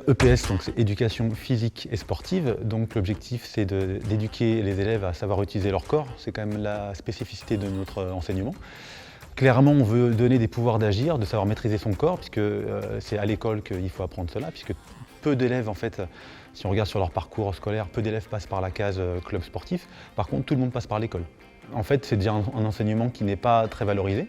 EPS, donc c'est éducation physique et sportive. Donc l'objectif c'est d'éduquer les élèves à savoir utiliser leur corps. C'est quand même la spécificité de notre enseignement. Clairement, on veut donner des pouvoirs d'agir, de savoir maîtriser son corps, puisque c'est à l'école qu'il faut apprendre cela, puisque peu d'élèves, en fait, si on regarde sur leur parcours scolaire, peu d'élèves passent par la case club sportif. Par contre, tout le monde passe par l'école. En fait, c'est déjà un enseignement qui n'est pas très valorisé.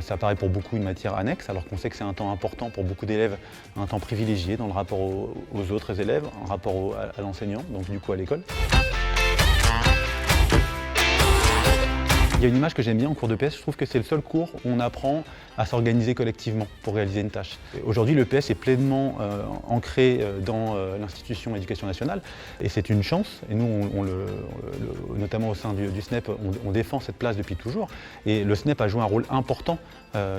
Ça apparaît pour beaucoup une matière annexe, alors qu'on sait que c'est un temps important pour beaucoup d'élèves, un temps privilégié dans le rapport aux autres élèves, un rapport à l'enseignant, donc du coup à l'école. Il y a une image que j'aime bien en cours d'EPS, je trouve que c'est le seul cours où on apprend à s'organiser collectivement pour réaliser une tâche. Aujourd'hui, l'EPS est pleinement ancré dans l'institution Éducation nationale et c'est une chance. Et nous, notamment au sein du SNEP, on défend cette place depuis toujours. Et le SNEP a joué un rôle important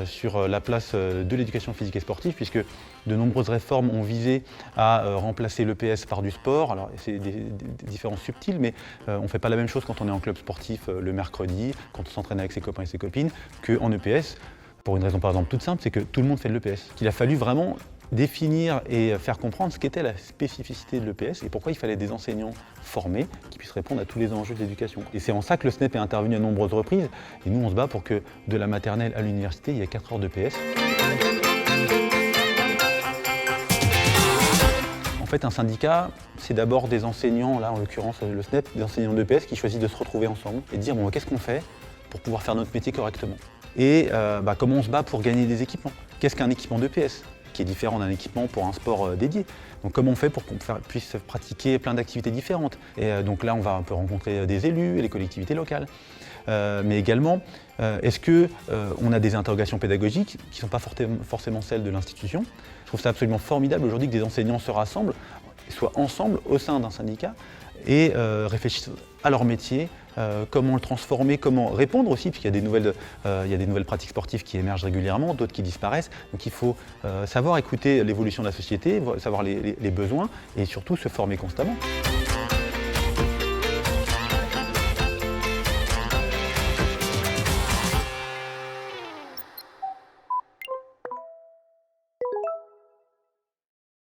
sur la place de l'éducation physique et sportive puisque de nombreuses réformes ont visé à remplacer l'EPS par du sport. Alors c'est des différences subtiles, mais on ne fait pas la même chose quand on est en club sportif le mercredi, quand on s'entraîne avec ses copains et ses copines, qu'en EPS. Pour une raison par exemple toute simple, c'est que tout le monde fait de l'EPS. Il a fallu vraiment définir et faire comprendre ce qu'était la spécificité de l'EPS et pourquoi il fallait des enseignants formés qui puissent répondre à tous les enjeux de l'éducation. Et c'est en ça que le SNEP est intervenu à nombreuses reprises et nous on se bat pour que de la maternelle à l'université, il y ait 4 heures d'EPS. En fait, un syndicat, c'est d'abord des enseignants, là en l'occurrence le SNEP, des enseignants d'EPS qui choisissent de se retrouver ensemble et de dire bon, qu'est-ce qu'on fait pour pouvoir faire notre métier correctement. Et comment on se bat pour gagner des équipements. Qu'est-ce qu'un équipement d'EPS qui est différent d'un équipement pour un sport dédié. Donc comment on fait pour qu'on puisse pratiquer plein d'activités différentes. Et donc là, on peut rencontrer des élus et les collectivités locales. Mais également, est-ce qu'on a des interrogations pédagogiques qui ne sont pas forcément celles de l'institution. Je trouve ça absolument formidable aujourd'hui que des enseignants se rassemblent, soient ensemble au sein d'un syndicat et réfléchissent à leur métier, comment le transformer, comment répondre aussi, puisqu'il y a des nouvelles pratiques sportives qui émergent régulièrement, d'autres qui disparaissent. Donc il faut savoir écouter l'évolution de la société, savoir les besoins et surtout se former constamment.